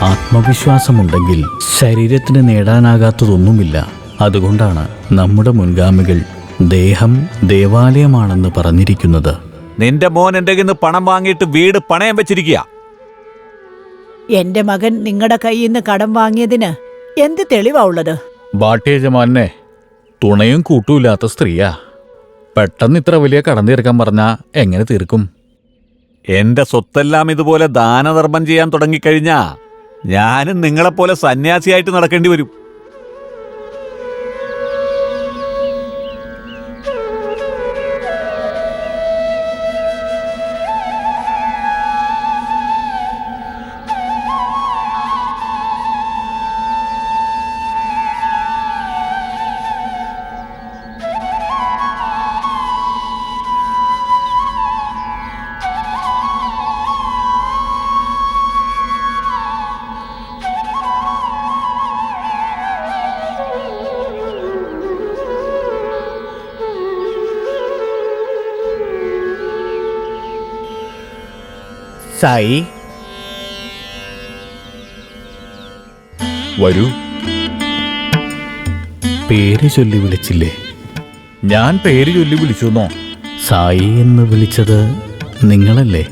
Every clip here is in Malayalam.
ആത്മവിശ്വാസമുണ്ടെങ്കിൽ ശരീരത്തിന് നേടാനാകാത്തതൊന്നുമില്ല. അതുകൊണ്ടാണ് നമ്മുടെ മുൻഗാമികൾ ദേഹം ദേവാലയമാണെന്ന് പറഞ്ഞിരിക്കുന്നത്. നിന്റെ മോൻ എന്റെ കയ്യിൽ നിന്ന് പണം വാങ്ങിയിട്ട് വീട് പണയം വെച്ചിരിക്കുക. എന്റെ മകൻ നിങ്ങളുടെ കയ്യിൽ നിന്ന് കടം വാങ്ങിയതിന് എന്ത് തെളിവാ ഉള്ളത്? ബാട്യജമാനെ തുണയും കൂട്ടുമില്ലാത്ത സ്ത്രീയാ. പെട്ടെന്ന് ഇത്ര വലിയ കടം തീർക്കാൻ പറഞ്ഞാ എങ്ങനെ തീർക്കും? എന്റെ സ്വത്തെല്ലാം ഇതുപോലെ ദാനധർമ്മം ചെയ്യാൻ തുടങ്ങിക്കഴിഞ്ഞാ ഞാനും നിങ്ങളെപ്പോലെ സന്യാസിയായിട്ട് നടക്കേണ്ടി വരും. സായി, വരൂ. പേര് ചൊല്ലി വിളിച്ചില്ലേ? ഞാൻ പേര് ചൊല്ലി വിളിച്ചുന്നോ? സായി എന്ന് വിളിച്ചത് നിങ്ങളല്ലേ?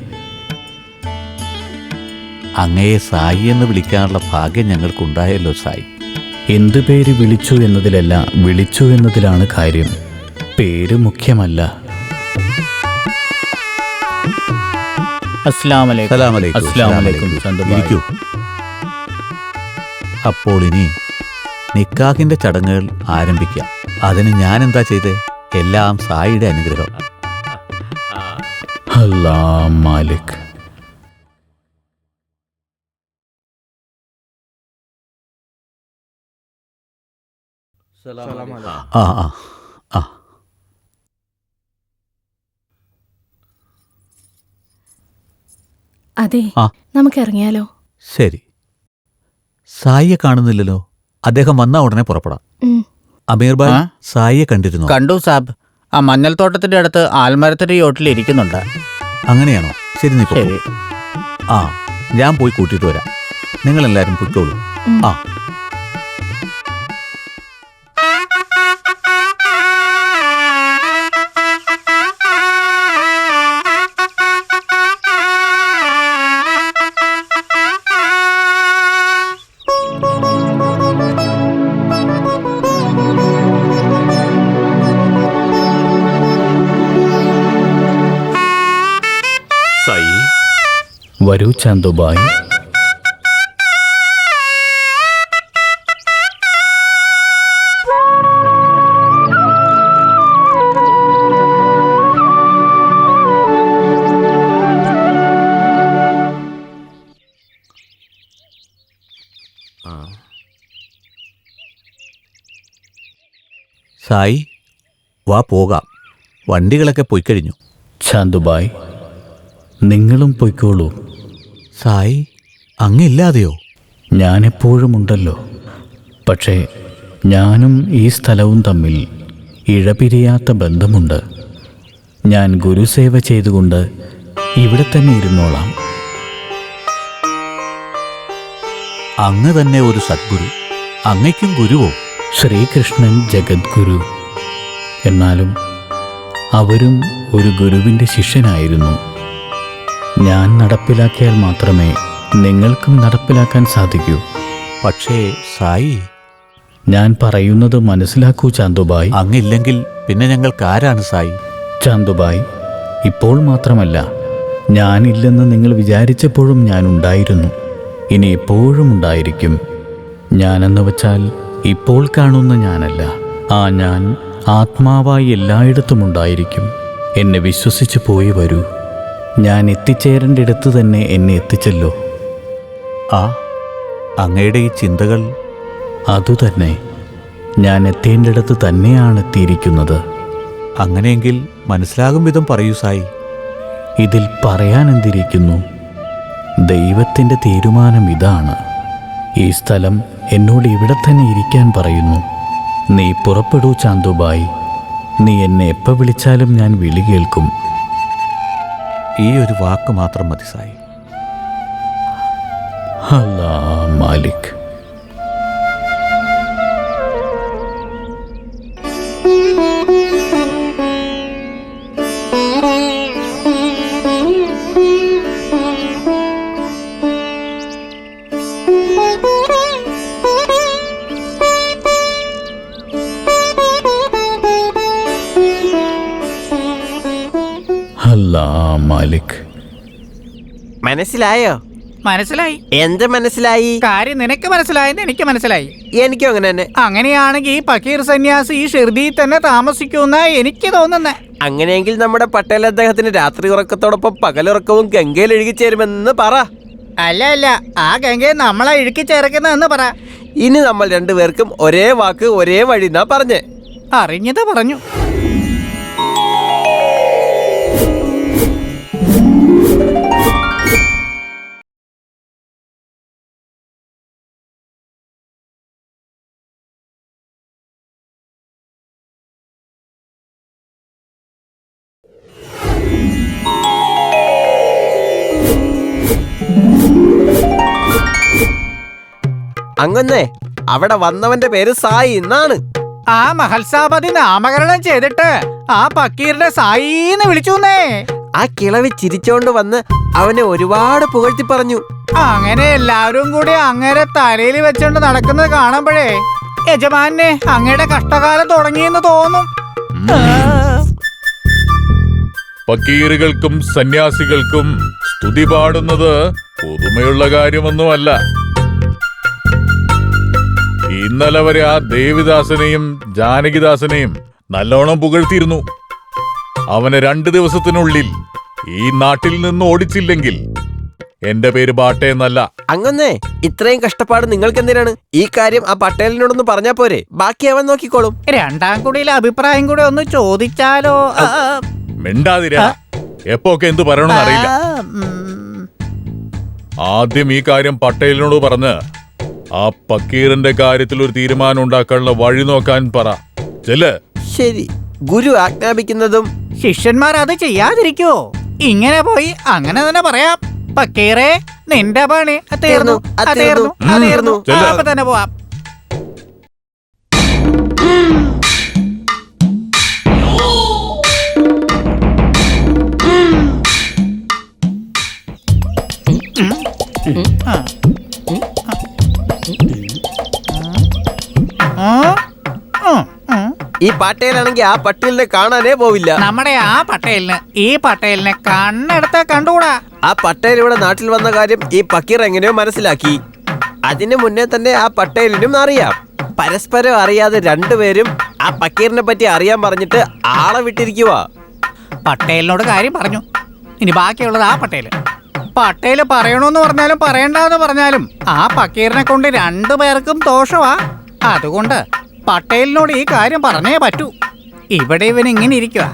അങ്ങയെ സായി എന്ന് വിളിക്കാനുള്ള ഭാഗ്യം ഞങ്ങൾക്കുണ്ടായല്ലോ സായി. എന്ത് പേര് വിളിച്ചു എന്നതിലല്ല, വിളിച്ചു എന്നതിലാണ് കാര്യം. പേര് മുഖ്യമല്ല. അസ്സലാമലൈക്കും. ഇരിക്കൂ. അപ്പോൾ ഇനി നിക്കാഹിന്റെ ചടങ്ങുകൾ ആരംഭിക്കാം. അതിന് ഞാൻ എന്താ ചെയ്ത്? എല്ലാം സായിയുടെ അനുഗ്രഹം. അല്ലാ മാലിക്. ആ ആ ആ അതെ, ആ. നമുക്ക് ഇറങ്ങിയാലോ? ശരി. സായിയെ കാണുന്നില്ലല്ലോ. അദ്ദേഹം വന്നാ ഉടനെ പുറപ്പെടാം. അമീർ ഭായ്, ആ? സായിയെ കണ്ടിരുന്നു? കണ്ടു സാബ്. ആ മഞ്ഞൾ തോട്ടത്തിന്റെ അടുത്ത് ആൽമരത്തിന്റെ ചോട്ടിൽ ഇരിക്കുന്നുണ്ട്. അങ്ങനെയാണോ? ശരി, നീ പോ. ശരി. ആ, ഞാൻ പോയി കൂട്ടിയിട്ട് വരാം. നിങ്ങളെല്ലാരും പൊയ്ക്കോളൂ. ആ വരൂ ചാന്തുബായ്. സായി, വാ പോകാം. വണ്ടികളൊക്കെ പോയിക്കഴിഞ്ഞു. ചാന്തുബായ്, നിങ്ങളും പൊയ്ക്കോളൂ. സായി, അങ്ങില്ലാതെയോ? ഞാനെപ്പോഴും ഉണ്ടല്ലോ. പക്ഷേ ഞാനും ഈ സ്ഥലവും തമ്മിൽ ഇഴപിരിയാത്ത ബന്ധമുണ്ട്. ഞാൻ ഗുരുസേവ ചെയ്തുകൊണ്ട് ഇവിടെ തന്നെ ഇരുന്നോളാം. അങ്ങ് തന്നെ ഒരു സദ്ഗുരു. അങ്ങയ്ക്കും ഗുരുവോ? ശ്രീകൃഷ്ണൻ ജഗദ്ഗുരു. എന്നാലും അവരും ഒരു ഗുരുവിൻ്റെ ശിഷ്യനായിരുന്നു. ഞാൻ നടപ്പിലാക്കിയാൽ മാത്രമേ നിങ്ങൾക്കും നടപ്പിലാക്കാൻ സാധിക്കൂ. പക്ഷേ സായി, ഞാൻ പറയുന്നത് മനസ്സിലാക്കൂ ചാന്തുബായ്. അങ്ങില്ലെങ്കിൽ പിന്നെ ഞങ്ങൾക്ക് ആരാണ് സായി? ചാന്തുബായ്, ഇപ്പോൾ മാത്രമല്ല, ഞാനില്ലെന്ന് നിങ്ങൾ വിചാരിച്ചപ്പോഴും ഞാനുണ്ടായിരുന്നു. ഇനി എപ്പോഴും ഉണ്ടായിരിക്കും. ഞാനെന്ന് വച്ചാൽ ഇപ്പോൾ കാണുന്ന ഞാനല്ല. ആ ഞാൻ ആത്മാവായി എല്ലായിടത്തും ഉണ്ടായിരിക്കും. എന്നെ വിശ്വസിച്ചു പോയി വരൂ. ഞാൻ എത്തിച്ചേരേണ്ടിടത്ത് തന്നെ എന്നെ എത്തിച്ചല്ലോ. ആ, അങ്ങയുടെ ഈ ചിന്തകൾ? അതുതന്നെ. ഞാൻ എത്തേണ്ടിടത്ത് തന്നെയാണ് എത്തിയിരിക്കുന്നത്. അങ്ങനെയെങ്കിൽ മനസ്സിലാകും വിധം പറയൂ സായി. ഇതിൽ പറയാനെന്തിരിക്കുന്നു? ദൈവത്തിൻ്റെ തീരുമാനം ഇതാണ്. ഈ സ്ഥലം എന്നോട് ഇവിടെ തന്നെ ഇരിക്കാൻ പറയുന്നു. നീ പുറപ്പെടൂ ചാന്തുബായ്. നീ എന്നെ എപ്പോൾ വിളിച്ചാലും ഞാൻ വിളി കേൾക്കും. ഈ ഒരു വാക്ക് മാത്രം മതി സായി. അല്ലാ മാലിക്. അല്ലാ മാലിക്. മനസ്സിലായോ? മനസ്സിലായി. എന്ത് മനസ്സിലായി? കാര്യം നിനക്ക് മനസ്സിലായെന്ന് എനിക്ക് മനസ്സിലായി. എനിക്കും അങ്ങനെ തന്നെ. അങ്ങനെയാണെങ്കിൽ ഈ പക്കീർ സന്യാസി ഈ ഷിർദിയിൽ തന്നെ താമസിക്കുന്ന എനിക്ക് തോന്നുന്നേ. അങ്ങനെയെങ്കിൽ നമ്മുടെ പട്ടേൽ അദ്ദേഹത്തിന് രാത്രി ഉറക്കത്തോടൊപ്പം പകലുറക്കവും ഗംഗയിൽ ഇഴുകിച്ചേരുമെന്ന് പറ. അല്ല, ആ ഗംഗയെ നമ്മളെ ഇഴുക്കി ചേർക്കുന്നതെന്ന് പറ. ഇനി നമ്മൾ രണ്ടുപേർക്കും ഒരേ വാക്ക് ഒരേ വഴി എന്നാ പറഞ്ഞേ. അറിഞ്ഞത് പറഞ്ഞു. അങ്ങന്നേ അവിടെ വന്നവന്റെ പേര് സായി എന്നാണ്. ആ മഹൽസാപതി നാമകരണം ചെയ്തിട്ട് ആ പക്കീറിന്റെ സായിന്ന് വിളിച്ചുന്നേ. ആ കിളവി ചിരിച്ചോണ്ട് വന്ന് അവനെ ഒരുപാട് പുകഴ്ത്തി പറഞ്ഞു. അങ്ങനെ എല്ലാവരും കൂടി അങ്ങേരെ തലയിൽ വെച്ചോണ്ട് നടക്കുന്നത് കാണുമ്പോഴേ യജമാനെ അങ്ങയുടെ കഷ്ടകാലം തുടങ്ങിയെന്ന് തോന്നും. ഫക്കീറുകൾക്കും സന്യാസികൾക്കും സ്തുതി പാടുന്നത് പുതുമയുള്ള കാര്യമൊന്നുമല്ല. ഇന്നലെ വരെ ആ ദേവിദാസനെയും ജാനകിദാസനെയും നല്ലോണം പുകഴ്ത്തിയിരുന്നു. അവനെ 2 ദിവസത്തിനുള്ളിൽ ഈ നാട്ടിൽ നിന്ന് ഓടിച്ചില്ലെങ്കിൽ എന്റെ പേര് ബാട്ടെ എന്നല്ല. അങ്ങന്നേ ഇത്രയും കഷ്ടപ്പാട് നിങ്ങൾക്ക് എന്തിനാണ്? ഈ കാര്യം ആ പട്ടേലിനോടൊന്ന് പറഞ്ഞാ പോരെ? ബാക്കി അവൻ നോക്കിക്കോളും. രണ്ടാം കുടിയിലെ അഭിപ്രായം കൂടെ ഒന്ന് ചോദിച്ചാലോ? മിണ്ടാതിരാ. എപ്പോക്കെ എന്തു പറയണമെന്ന് അറിയില്ല. ആദ്യം ഈ കാര്യം പട്ടേലിനോട് പറഞ്ഞ് ആ പക്കീറിന്റെ കാര്യത്തിൽ ഒരു തീരുമാനം ഉണ്ടാക്കാനുള്ള വഴി നോക്കാൻ പറ. ചെല്ല്. ശരി, ഗുരു ആജ്ഞാപിക്കുന്നതും ശിഷ്യന്മാർ അത് ചെയ്യാതിരിക്കുവോ? ഇങ്ങനെ പോയി അങ്ങനെ തന്നെ പറയാം. പക്കീറേ, നിന്റെ പണി തീർന്നു. ചെല്ല്. അപ്പൊ തന്നെ പോവാം. ഈ പട്ടേലാണെങ്കിൽ ആ പട്ടേലിനെ കാണാനേ പോവില്ല. നമ്മുടെ ആ പട്ടേലിന് ഈ പട്ടേലിനെ കണ്ണെടുത്ത് കണ്ടുകൂടാ. ആ പട്ടേൽ ഇവിടെ നാട്ടിൽ വന്ന കാര്യം ഈ പക്കീർ എങ്ങനെയോ മനസ്സിലാക്കി. അതിനു മുന്നേ തന്നെ ആ പട്ടേലിനും അറിയാം. പരസ്പരം അറിയാതെ രണ്ടുപേരും ആ പക്കീറിനെ പറ്റി അറിയാൻ പറഞ്ഞിട്ട് ആളെ വിട്ടിരിക്കുക. പട്ടേലിനോട് കാര്യം പറഞ്ഞു. ഇനി ബാക്കിയുള്ളത് ആ പട്ടേല്. പട്ടേല് പറയണമെന്ന് പറഞ്ഞാലും പറയണ്ടെന്ന് പറഞ്ഞാലും ആ പക്കീറിനെ കൊണ്ട് 2 പേർക്കും ദോഷമാ. അതുകൊണ്ട് പട്ടേലിനോട് ഈ കാര്യം പറഞ്ഞേ പറ്റൂ. ഇവിടെ ഇവൻ ഇങ്ങനെ ഇരിക്കുക,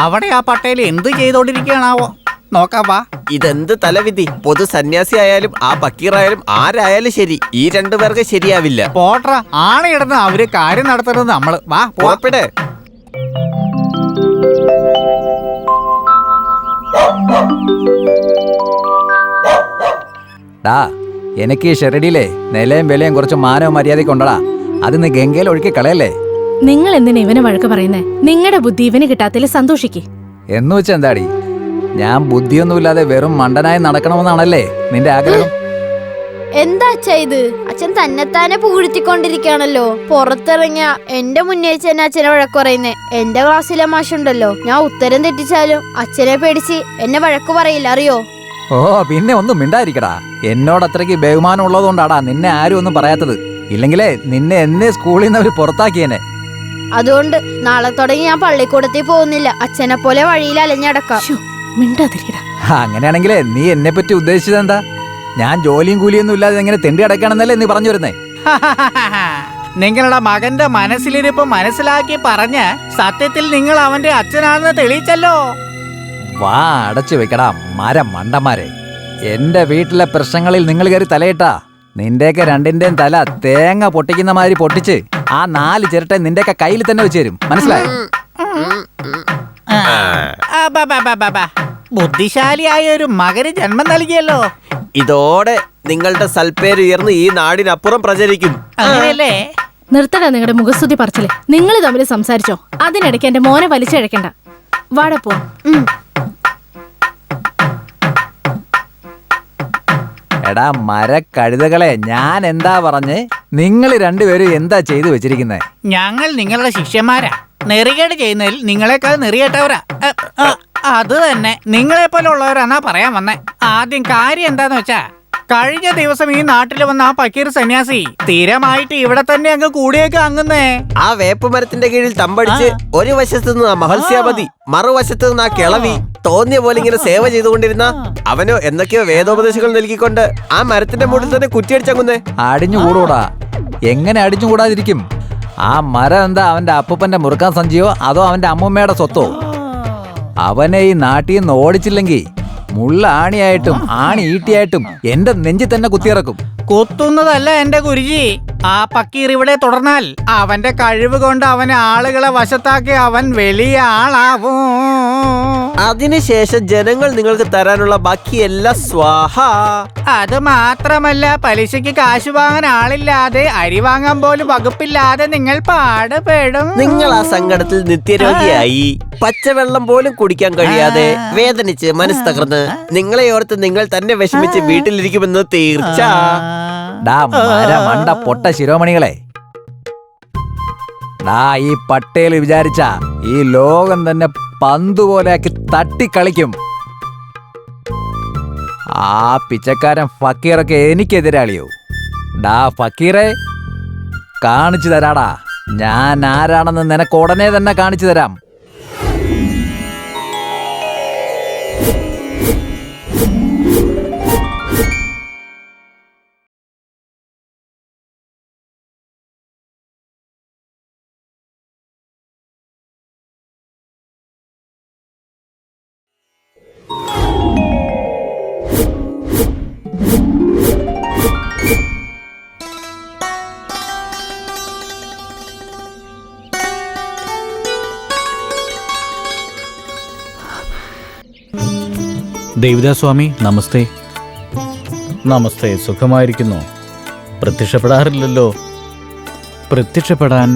അവിടെ ആ പട്ടേൽ എന്ത് ചെയ്തോണ്ടിരിക്കുകയാണാവോ? നോക്കാം വാ. ഇതെന്ത് തലവിധി! പൊതു സന്യാസി ആയാലും ആ പക്കീറായാലും ആരായാലും ശരി, ഈ 2 പേർക്ക് ശരിയാവില്ല. പോട്ര, ആണയിടുന്ന അവര് കാര്യം നടത്തുന്നത് നമ്മള്. വാ പുറപ്പെടേ. ഡാ, എനിക്ക് ഈ ഷെറഡിയിലെ നിലയും വിലയും കുറച്ച് മാനവും മര്യാദയ്ക്ക് ഉണ്ടടാ. അതിന്ന് ഗംഗയിൽ ഒഴുക്കി കളയല്ലേ. നിങ്ങൾ എന്തിനാ ഇവനെ വഴക്ക് പറയുന്നേ? നിങ്ങളുടെ ബുദ്ധി ഇവന് കിട്ടാത്തതിൽ സന്തോഷിക്കേ. എന്ന് വെച്ചാ എന്താടി? ഞാൻ ബുദ്ധിയൊന്നുമില്ലാതെ വെറും മണ്ടനായി നടക്കണമെന്നാണല്ലേ നിന്റെ ആഗ്രഹം? എന്താ അച്ഛാ ഇത്? അച്ഛൻ തന്നെത്താനെ പുകഴ്ത്തിക്കൊണ്ടിരിക്കുകയാണല്ലോ. പുറത്തിറങ്ങിയ എന്റെ മുന്നേ തന്നെ അച്ഛനെ വഴക്ക് പറയുന്നേ. എന്റെ ക്ലാസ്സിലെ മാഷുണ്ടല്ലോ, ഞാൻ ഉത്തരം തെറ്റിച്ചാലും അച്ഛനെ പേടിച്ച് എന്നെ വഴക്ക് പറയില്ല, അറിയോ? ഓ, പിന്നെ ഒന്നും മിണ്ടായിരിക്കടാ. എന്നോട് അത്രയ്ക്ക് ബഹുമാനം ഉള്ളതുകൊണ്ടാടാ നിന്നെ ആരും ഒന്നും പറയാത്തത്. ഇല്ലെങ്കിലേ നിന്നെ എന്നേ സ്കൂളിൽ നിന്ന് അവർ പുറത്താക്കിയേനെ. അതുകൊണ്ട് നാളെ തുടങ്ങി ഞാൻ പള്ളിക്കൂടത്തിൽ പോകുന്നില്ല. അച്ഛനെ പോലെ വഴിയിൽ അലഞ്ഞടക്കാം. മിണ്ടാതിരിക്കടാ. അങ്ങനെയാണെങ്കിലേ നീ എന്നെ പറ്റി ഉദ്ദേശിച്ചത് എന്താ? ഞാൻ ജോലിയും കൂലിയൊന്നും ഇല്ലാതെ എങ്ങനെ തെണ്ടി അടയ്ക്കണമെന്നല്ലേ നീ പറഞ്ഞു വരുന്നേ? നിങ്ങളുടെ മകന്റെ മനസ്സിലിരിപ്പ് മനസ്സിലാക്കി പറഞ്ഞ് സത്യത്തിൽ നിങ്ങൾ അവന്റെ അച്ഛനാണെന്ന് തെളിയിച്ചല്ലോ. വാ അടച്ചു വെക്കടാ മരം മണ്ടന്മാരെ. എന്റെ വീട്ടിലെ പ്രശ്നങ്ങളിൽ നിങ്ങൾ കയറി തലയിട്ടാ നിന്റെയൊക്കെ രണ്ടിന്റെയും തല തേങ്ങ പൊട്ടിക്കുന്ന മാതിരി പൊട്ടിച്ച് ആ 4 ചിരട്ട നിന്റെയൊക്കെ കയ്യിൽ തന്നെ വെച്ച് തരും. മനസ്സിലായോ? ബുദ്ധിശാലിയായ ഒരു മകന് ജന്മം നൽകിയല്ലോ. ഇതോടെ നിങ്ങളുടെ സൽപ്പേര് ഉയർന്ന് ഈ നാടിനപ്പുറം പ്രചരിക്കും. അങ്ങനെയല്ലേ? നിർത്തടാ നിങ്ങളുടെ മുഖസ്തുതി പറച്ചില്ലേ. നിങ്ങൾ തമ്മിൽ സംസാരിച്ചോ, അതിനിടയ്ക്ക് എന്റെ മോനെ വലിച്ചഴക്കണ്ട. വാടെ പോ. എടാ മരക്കഴുതകളെ, ഞാൻ എന്താ പറഞ്ഞ്? നിങ്ങൾ രണ്ടുപേരും എന്താ ചെയ്തു വെച്ചിരിക്കുന്നേ? ഞങ്ങൾ നിങ്ങളുടെ ശിഷ്യന്മാരാ. നെറികേട് ചെയ്യുന്നതിൽ നിങ്ങളെക്കാൾ നെറിയേട്ടവരാ. അത് തന്നെ, നിങ്ങളെപ്പോലെ ഉള്ളവരാന്നാ പറയാൻ വന്നേ. ആദ്യം കാര്യം എന്താന്ന് വെച്ചാ, കഴിഞ്ഞ ദിവസം ഈ നാട്ടിൽ വന്ന ആ പക്കീർ സന്യാസി സ്ഥിരമായിട്ട് ഇവിടെ തന്നെ അങ്ങ് കൂടിയേക്ക് അങ്ങുന്നേ. ആ വേപ്പ് മരത്തിന്റെ കീഴിൽ തമ്പടിച്ച് ഒരു വശത്ത് നിന്ന് ആ മഹത്സ്യാപതി, മറുവശത്ത് നിന്ന് ആ കിളവി തോന്നിയ പോലെ ഇങ്ങനെ സേവ ചെയ്തുകൊണ്ടിരുന്ന അവനോ എന്തൊക്കെയോ വേദോപദേശങ്ങൾ നൽകിക്കൊണ്ട് ആ മരത്തിന്റെ മുകളിൽ തന്നെ കുറ്റിയടിച്ചങ്ങുന്നേ. അടിഞ്ഞുകൂടൂടാ. എങ്ങനെ അടിഞ്ഞുകൂടാതിരിക്കും? ആ മരം എന്താ അവന്റെ അപ്പൂപ്പന്റെ മുറുക്കാൻ സഞ്ചിയോ അതോ അവന്റെ അമ്മൂമ്മയുടെ സ്വത്തോ? അവനെ ഈ നാട്ടിൽ നിന്ന് ഓടിച്ചില്ലെങ്കിൽ മുള്ള ആണിയായിട്ടും ആണി ഈട്ടിയായിട്ടും എന്റെ നെഞ്ചിൽ തന്നെ കുത്തിയിറക്കും. കുത്തുന്നതല്ല എന്റെ ഗുരുജി, ആ പക്കീർ ഇവിടെ തുടർന്നാൽ അവന്റെ കഴിവ് കൊണ്ട് അവനെ ആളുകളെ വശത്താക്കി അവൻ വലിയ ആളാവും. അതിനുശേഷം ജനങ്ങൾ നിങ്ങൾക്ക് തരാനുള്ള ബാക്കിയെല്ലാം സ്വാഹ. അത് മാത്രമല്ല, പലിശയ്ക്ക് കാശ് വാങ്ങാൻ ആളില്ലാതെ, അരി വാങ്ങാൻ പോലും വകുപ്പില്ലാതെ നിങ്ങൾ പാടുപെടും. നിങ്ങൾ ആ സങ്കടത്തിൽ നിത്യരോഗിയായി പച്ചവെള്ളം പോലും കുടിക്കാൻ കഴിയാതെ വേദനിച്ച് മനസ്സ് തകർന്ന് നിങ്ങളെ ഓർത്ത് നിങ്ങൾ തന്നെ വിഷമിച്ച് വീട്ടിലിരിക്കുമെന്ന് തീർച്ച. മണ്ട പൊട്ട ശിരോമണികളെ, ഈ പട്ടേൽ വിചാരിച്ച ഈ ലോകം തന്നെ പന്തുപോലെയാക്കി തട്ടിക്കളിക്കും. ആ പിച്ചക്കാരൻ ഫക്കീറൊക്കെ എനിക്കെതിരാളിയോ? ഫക്കീറെ, കാണിച്ചു തരാടാ ഞാൻ ആരാണെന്ന്. നിനക്ക് ഉടനെ തന്നെ കാണിച്ചു തരാം. ദേവിദാസ്വാമി, നമസ്തേ. നമസ്തേ. സുഖമായിരിക്കുന്നു. പ്രത്യക്ഷപ്പെടാറില്ലല്ലോ. പ്രത്യക്ഷപ്പെടാൻ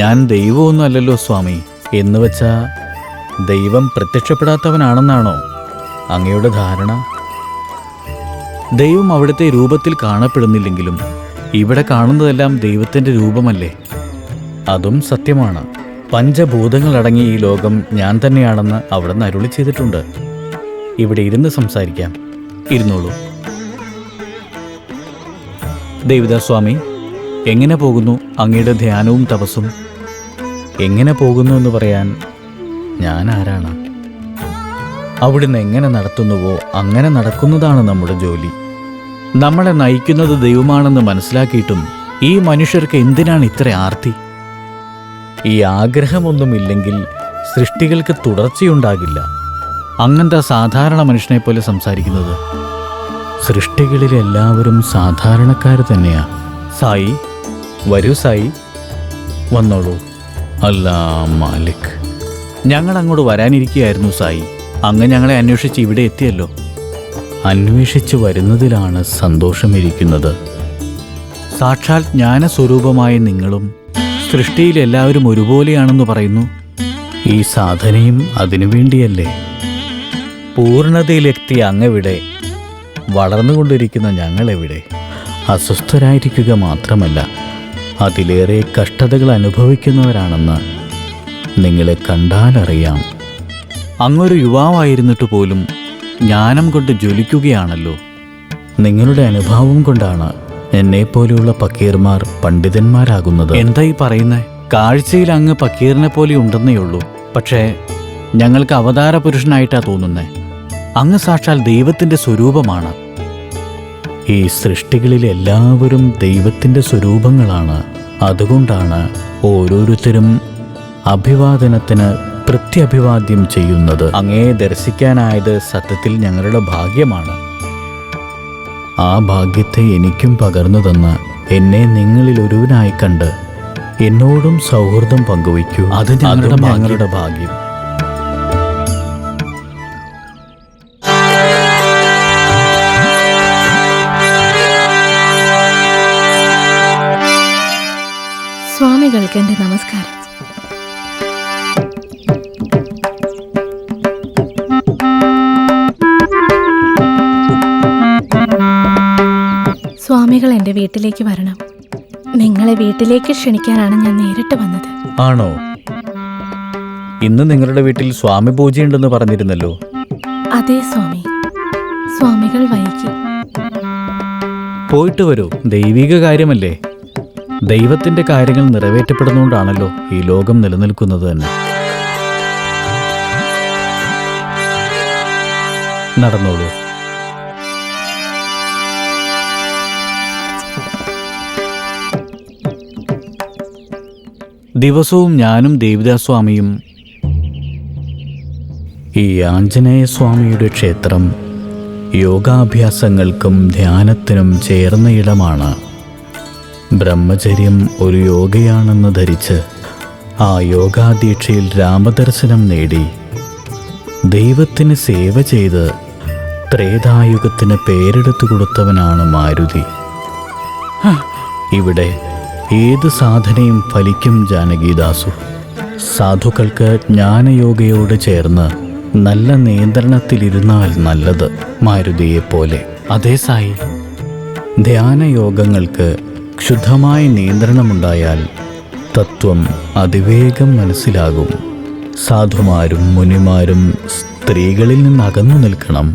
ഞാൻ ദൈവമൊന്നും അല്ലല്ലോ സ്വാമി. എന്നുവെച്ചാ ദൈവം പ്രത്യക്ഷപ്പെടാത്തവനാണെന്നാണോ അങ്ങയുടെ ധാരണ? ദൈവം അവിടുത്തെ രൂപത്തിൽ കാണപ്പെടുന്നില്ലെങ്കിലും ഇവിടെ കാണുന്നതെല്ലാം ദൈവത്തിൻ്റെ രൂപമല്ലേ? അതും സത്യമാണ്. പഞ്ചഭൂതങ്ങളടങ്ങിയ ഈ ലോകം ഞാൻ തന്നെയാണെന്ന് അവിടുന്ന് അരുളി ചെയ്തിട്ടുണ്ട്. ഇവിടെ ഇരുന്ന് സംസാരിക്കാം. ഇരുന്നോളൂ. ദേവിദാസ്വാമി, എങ്ങനെ പോകുന്നു അങ്ങയുടെ ധ്യാനവും തപസ്സും? എങ്ങനെ പോകുന്നു എന്ന് പറയാൻ ഞാൻ ആരാണ്? അവിടുന്ന് എങ്ങനെ നടത്തുന്നുവോ അങ്ങനെ നടക്കുന്നതാണ് നമ്മുടെ ജോലി. നമ്മളെ നയിക്കുന്നത് ദൈവമാണെന്ന് മനസ്സിലാക്കിയിട്ടും ഈ മനുഷ്യർക്ക് എന്തിനാണ് ഇത്ര ആർത്തി? ഈ ആഗ്രഹമൊന്നുമില്ലെങ്കിൽ സൃഷ്ടികൾക്ക് തുടർച്ചയുണ്ടാകില്ല. അങ്ങനത്തെ സാധാരണ മനുഷ്യനെ പോലെ സംസാരിക്കുന്നത്. സൃഷ്ടികളിലെല്ലാവരും സാധാരണക്കാർ തന്നെയാ. സായി, വരൂ സായി, വന്നോളൂ. അല്ല മാലിക്, ഞങ്ങൾ അങ്ങോട്ട് വരാനിരിക്കുകയായിരുന്നു സായി. അങ്ങ് ഞങ്ങളെ അന്വേഷിച്ച് ഇവിടെ എത്തിയല്ലോ. അന്വേഷിച്ച് വരുന്നതിലാണ് സന്തോഷമിരിക്കുന്നത്. സാക്ഷാൽ ജ്ഞാനസ്വരൂപമായ നിങ്ങളും സൃഷ്ടിയിലെല്ലാവരും ഒരുപോലെയാണെന്ന് പറയുന്നു. ഈ സാധനയും അതിനുവേണ്ടിയല്ലേ? പൂർണ്ണതയിലെത്തിയ അങ്ങെവിടെ? വളർന്നുകൊണ്ടിരിക്കുന്ന ഞങ്ങളെവിടെ? അസ്വസ്ഥരായിരിക്കുക മാത്രമല്ല, അതിലേറെ കഷ്ടതകൾ അനുഭവിക്കുന്നവരാണെന്ന് നിങ്ങളെ കണ്ടാലറിയാം. അങ്ങൊരു യുവാവായിരുന്നിട്ട് പോലും ജ്ഞാനം കൊണ്ട് ജ്വലിക്കുകയാണല്ലോ. നിങ്ങളുടെ അനുഭവം കൊണ്ടാണ് എന്നെപ്പോലെയുള്ള പക്കീർമാർ പണ്ഡിതന്മാരാകുന്നത്. എന്തായി പറയുന്നേ? കാഴ്ചയിൽ അങ്ങ് പക്കീറിനെ പോലെ ഉണ്ടെന്നേ ഉള്ളൂ. പക്ഷേ ഞങ്ങൾക്ക് അവതാര പുരുഷനായിട്ടാ തോന്നുന്നേ. അങ്ങ് സാക്ഷാൽ ദൈവത്തിൻ്റെ സ്വരൂപമാണ്. ഈ സൃഷ്ടികളിൽ എല്ലാവരും ദൈവത്തിൻ്റെ സ്വരൂപങ്ങളാണ്. അതുകൊണ്ടാണ് ഓരോരുത്തരും അഭിവാദനത്തിന് പ്രത്യഭിവാദ്യം ചെയ്യുന്നത്. അങ്ങയെ ദർശിക്കാനായത് സത്യത്തിൽ ഞങ്ങളുടെ ഭാഗ്യമാണ്. ആ ഭാഗ്യത്തെ എനിക്കും പകർന്നു തന്ന് എന്നെ നിങ്ങളിൽ ഒരുവനായി കണ്ട് എന്നോടും സൗഹൃദം പങ്കുവയ്ക്കൂ. അത് ഞങ്ങളുടെ ഭാഗ്യം. സ്വാമികൾക്ക് എൻ്റെ നമസ്കാരം. സ്വാമികൾ എൻ്റെ വീട്ടിലേക്ക് വരണം. നിങ്ങളെ വീട്ടിലേക്ക് ക്ഷണിക്കാനാണ് ഞാൻ നേരിട്ട് വന്നത്. ആണോ? ഇന്ന് നിങ്ങളുടെ വീട്ടിൽ സ്വാമി പൂജയുണ്ടെന്ന് പറഞ്ഞിരുന്നല്ലോ. അതെ സ്വാമി, സ്വാമികൾ വൈകി. പോയിട്ട് വരൂ, ദൈവിക കാര്യമല്ലേ. ദൈവത്തിന്റെ കാര്യങ്ങൾ നിറവേറ്റപ്പെടുന്നതുകൊണ്ടാണല്ലോ ഈ ലോകം നിലനിൽക്കുന്നത് തന്നെ. നടന്നോളൂ. ദിവസവും ഞാനും ദേവിദാസ് സ്വാമിയും ഈ ആഞ്ജനേയ സ്വാമിയുടെ ക്ഷേത്രം യോഗാഭ്യാസങ്ങൾക്കും ധ്യാനത്തിനും ചേർന്ന ഇടമാണ്. ബ്രഹ്മചര്യം ഒരു യോഗയാണെന്ന് ധരിച്ച് ആ യോഗാദീക്ഷയിൽ രാമദർശനം നേടി ദൈവത്തിന് സേവ ചെയ്ത് ത്രേതായുഗത്തിന് പേരെടുത്തു കൊടുത്തവനാണ് മാരുതി. ഇവിടെ ഏത് സാധനയും ഫലിക്കും ജാനകിദാസു. സാധുക്കൾക്ക് ജ്ഞാനയോഗയോട് ചേർന്ന് നല്ല നിയന്ത്രണത്തിലിരുന്നാൽ നല്ലത്, മാരുതിയെപ്പോലെ. അതേ സായി, ധ്യാനയോഗങ്ങൾക്ക് ക്ഷുദ്ധമായ നിയന്ത്രണമുണ്ടായാൽ തത്വം അതിവേഗം മനസ്സിലാകും. സാധുമാരും മുനിമാരും സ്ത്രീകളിൽ നിന്ന് അകന്നു നിൽക്കണം.